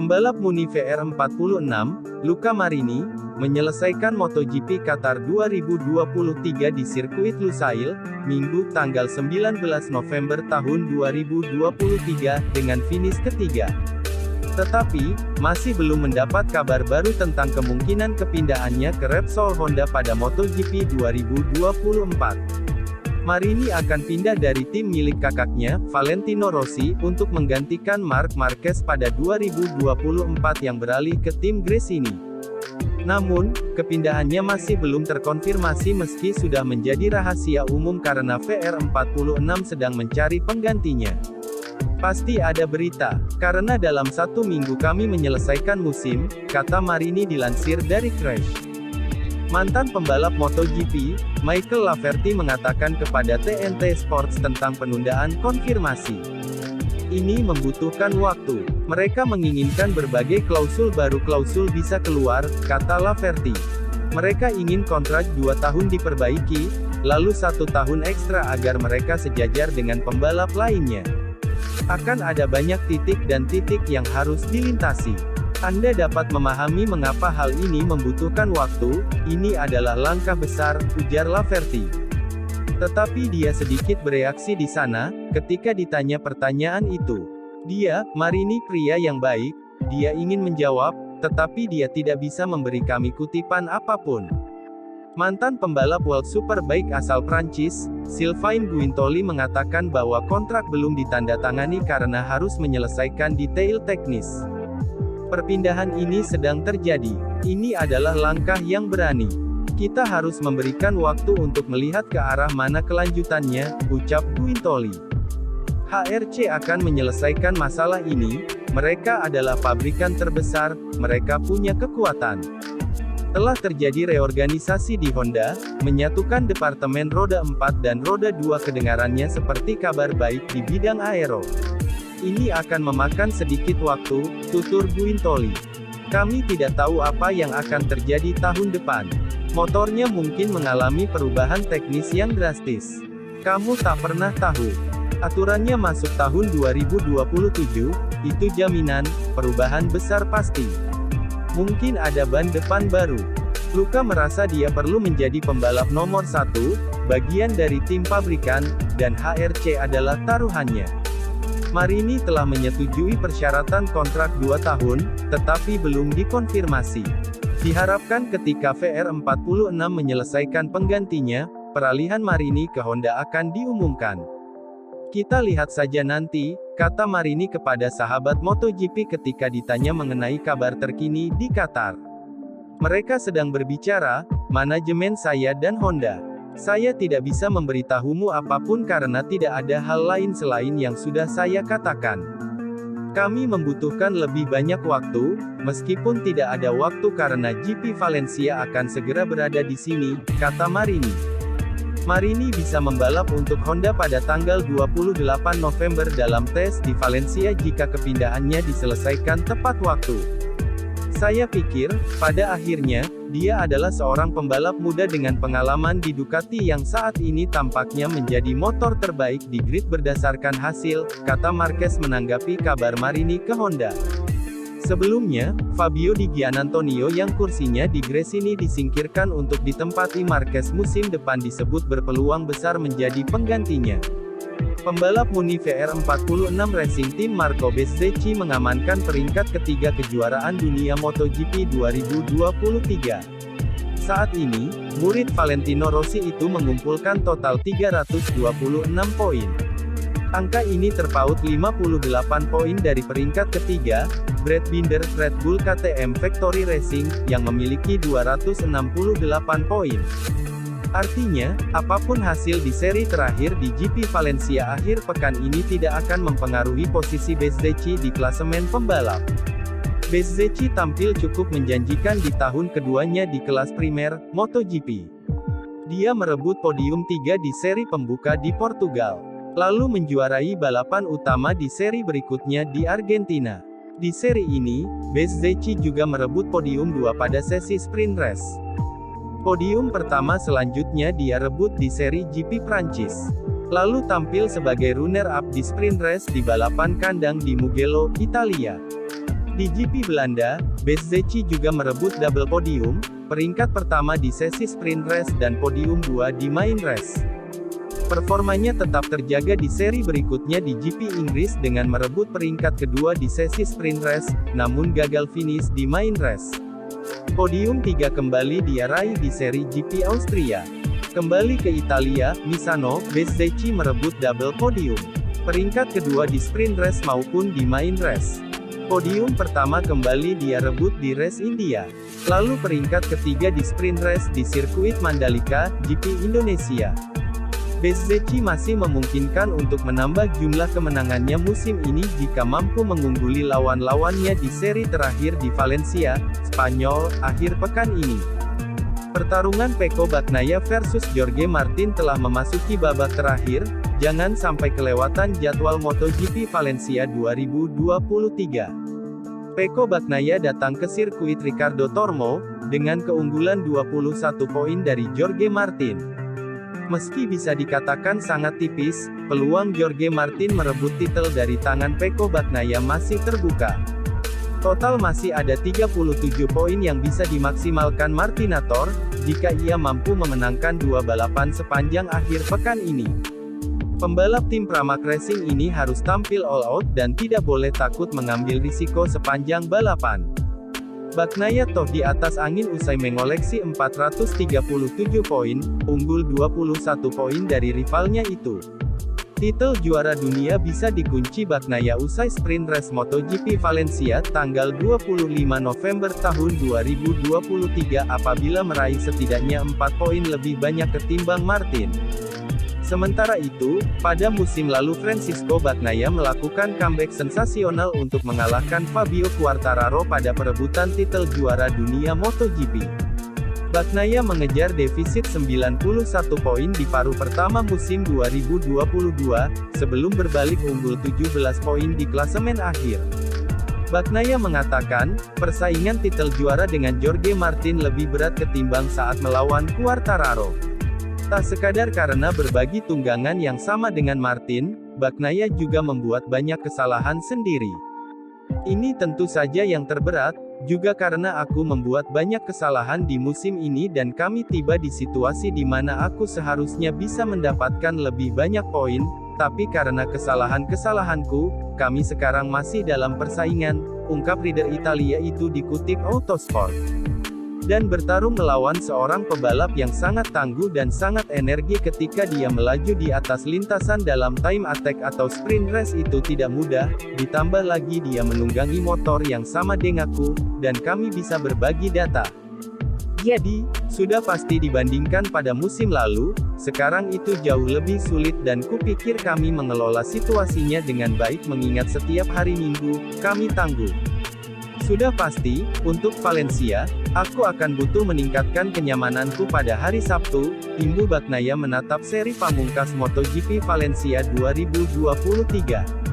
Pembalap Muni VR46, Luca Marini, menyelesaikan MotoGP Qatar 2023 di sirkuit Lusail, Minggu tanggal 19 November tahun 2023, dengan finish ketiga. Tetapi, masih belum mendapat kabar baru tentang kemungkinan kepindahannya ke Repsol Honda pada MotoGP 2024. Marini akan pindah dari tim milik kakaknya, Valentino Rossi, untuk menggantikan Marc Marquez pada 2024 yang beralih ke tim Gresini. Namun, kepindahannya masih belum terkonfirmasi meski sudah menjadi rahasia umum karena VR46 sedang mencari penggantinya. Pasti ada berita, karena dalam 1 minggu kami menyelesaikan musim, kata Marini dilansir dari Crash. Mantan pembalap MotoGP, Michael Laverty mengatakan kepada TNT Sports tentang penundaan konfirmasi. Ini membutuhkan waktu. Mereka menginginkan berbagai klausul baru bisa keluar, kata Laverty. Mereka ingin kontrak 2 tahun diperbaiki, lalu 1 tahun ekstra agar mereka sejajar dengan pembalap lainnya. Akan ada banyak titik dan titik yang harus dilintasi. Anda dapat memahami mengapa hal ini membutuhkan waktu, ini adalah langkah besar, ujar Laverty. Tetapi dia sedikit bereaksi di sana, ketika ditanya pertanyaan itu. Dia, Marini pria yang baik, dia ingin menjawab, tetapi dia tidak bisa memberi kami kutipan apapun. Mantan pembalap World Superbike asal Prancis, Sylvain Guintoli mengatakan bahwa kontrak belum ditandatangani karena harus menyelesaikan detail teknis. Perpindahan ini sedang terjadi. Ini adalah langkah yang berani. Kita harus memberikan waktu untuk melihat ke arah mana kelanjutannya, ucap Guintoli. HRC akan menyelesaikan masalah ini, mereka adalah pabrikan terbesar, mereka punya kekuatan. Telah terjadi reorganisasi di Honda, menyatukan departemen roda 4 dan roda 2 kedengarannya seperti kabar baik di bidang aero. Ini akan memakan sedikit waktu, tutur Guintoli. Kami tidak tahu apa yang akan terjadi tahun depan. Motornya mungkin mengalami perubahan teknis yang drastis. Kamu tak pernah tahu. Aturannya masuk tahun 2027, itu jaminan, perubahan besar pasti. Mungkin ada ban depan baru. Luca merasa dia perlu menjadi pembalap nomor 1, bagian dari tim pabrikan, dan HRC adalah taruhannya. Marini telah menyetujui persyaratan kontrak 2 tahun, tetapi belum dikonfirmasi. Diharapkan ketika VR46 menyelesaikan penggantinya, peralihan Marini ke Honda akan diumumkan. Kita lihat saja nanti, kata Marini kepada sahabat MotoGP ketika ditanya mengenai kabar terkini di Qatar. Mereka sedang berbicara, manajemen saya dan Honda. Saya tidak bisa memberitahumu apapun karena tidak ada hal lain selain yang sudah saya katakan. Kami membutuhkan lebih banyak waktu, meskipun tidak ada waktu karena GP Valencia akan segera berada di sini, kata Marini. Marini bisa membalap untuk Honda pada tanggal 28 November dalam tes di Valencia jika kepindahannya diselesaikan tepat waktu. Saya pikir, pada akhirnya, dia adalah seorang pembalap muda dengan pengalaman di Ducati yang saat ini tampaknya menjadi motor terbaik di grid berdasarkan hasil, kata Marquez menanggapi kabar Marini ke Honda. Sebelumnya, Fabio Di Giannantonio yang kursinya di Gresini disingkirkan untuk ditempati Marquez musim depan disebut berpeluang besar menjadi penggantinya. Pembalap Muni VR46 Racing Team Marco Bezzecchi mengamankan peringkat ketiga kejuaraan dunia MotoGP 2023. Saat ini, murid Valentino Rossi itu mengumpulkan total 326 poin. Angka ini terpaut 58 poin dari peringkat ketiga, Brad Binder, Red Bull KTM Factory Racing, yang memiliki 268 poin. Artinya, apapun hasil di seri terakhir di GP Valencia akhir pekan ini tidak akan mempengaruhi posisi Bezzecchi di klasemen pembalap. Bezzecchi tampil cukup menjanjikan di tahun keduanya di kelas primer, MotoGP. Dia merebut podium 3 di seri pembuka di Portugal, lalu menjuarai balapan utama di seri berikutnya di Argentina. Di seri ini, Bezzecchi juga merebut podium 2 pada sesi sprint race. Podium pertama selanjutnya dia rebut di seri GP Prancis. Lalu tampil sebagai runner-up di sprint race di balapan kandang di Mugello, Italia. Di GP Belanda, Bezzecchi juga merebut double podium, peringkat pertama di sesi sprint race dan podium 2 di main race. Performanya tetap terjaga di seri berikutnya di GP Inggris dengan merebut peringkat kedua di sesi sprint race, namun gagal finish di main race. Podium 3 kembali dia raih di seri GP Austria. Kembali ke Italia, Misano, Bezzecchi merebut double podium. Peringkat kedua di sprint race maupun di main race. Podium pertama kembali dia rebut di race India. Lalu peringkat ketiga di sprint race di sirkuit Mandalika, GP Indonesia. Bezzecchi masih memungkinkan untuk menambah jumlah kemenangannya musim ini jika mampu mengungguli lawan-lawannya di seri terakhir di Valencia, Spanyol, akhir pekan ini. Pertarungan Pecco Bagnaia versus Jorge Martin telah memasuki babak terakhir, jangan sampai kelewatan jadwal MotoGP Valencia 2023. Pecco Bagnaia datang ke sirkuit Ricardo Tormo, dengan keunggulan 21 poin dari Jorge Martin. Meski bisa dikatakan sangat tipis, peluang Jorge Martin merebut titel dari tangan Pecco Bagnaia masih terbuka. Total masih ada 37 poin yang bisa dimaksimalkan Martinator, jika ia mampu memenangkan 2 balapan sepanjang akhir pekan ini. Pembalap tim Pramac Racing ini harus tampil all out dan tidak boleh takut mengambil risiko sepanjang balapan. Bagnaia toh di atas angin usai mengoleksi 437 poin, unggul 21 poin dari rivalnya itu. Titel juara dunia bisa dikunci Bagnaia usai sprint race MotoGP Valencia tanggal 25 November tahun 2023 apabila meraih setidaknya 4 poin lebih banyak ketimbang Martin. Sementara itu, pada musim lalu Francisco Bagnaia melakukan comeback sensasional untuk mengalahkan Fabio Quartararo pada perebutan titel juara dunia MotoGP. Bagnaia mengejar defisit 91 poin di paruh pertama musim 2022, sebelum berbalik unggul 17 poin di klasemen akhir. Bagnaia mengatakan, persaingan titel juara dengan Jorge Martin lebih berat ketimbang saat melawan Quartararo. Tak sekadar karena berbagi tunggangan yang sama dengan Martin, Bagnaia juga membuat banyak kesalahan sendiri. Ini tentu saja yang terberat, juga karena aku membuat banyak kesalahan di musim ini dan kami tiba di situasi di mana aku seharusnya bisa mendapatkan lebih banyak poin, tapi karena kesalahan-kesalahanku, kami sekarang masih dalam persaingan, ungkap rider Italia itu dikutip Autosport. Dan bertarung melawan seorang pebalap yang sangat tangguh dan sangat energi ketika dia melaju di atas lintasan dalam time attack atau sprint race itu tidak mudah, ditambah lagi dia menunggangi motor yang sama denganku, dan kami bisa berbagi data. Jadi, sudah pasti dibandingkan pada musim lalu, sekarang itu jauh lebih sulit dan kupikir kami mengelola situasinya dengan baik mengingat setiap hari Minggu, kami tangguh. Sudah pasti, untuk Valencia, aku akan butuh meningkatkan kenyamananku pada hari Sabtu, imbu Bagnaia menatap seri pamungkas MotoGP Valencia 2023.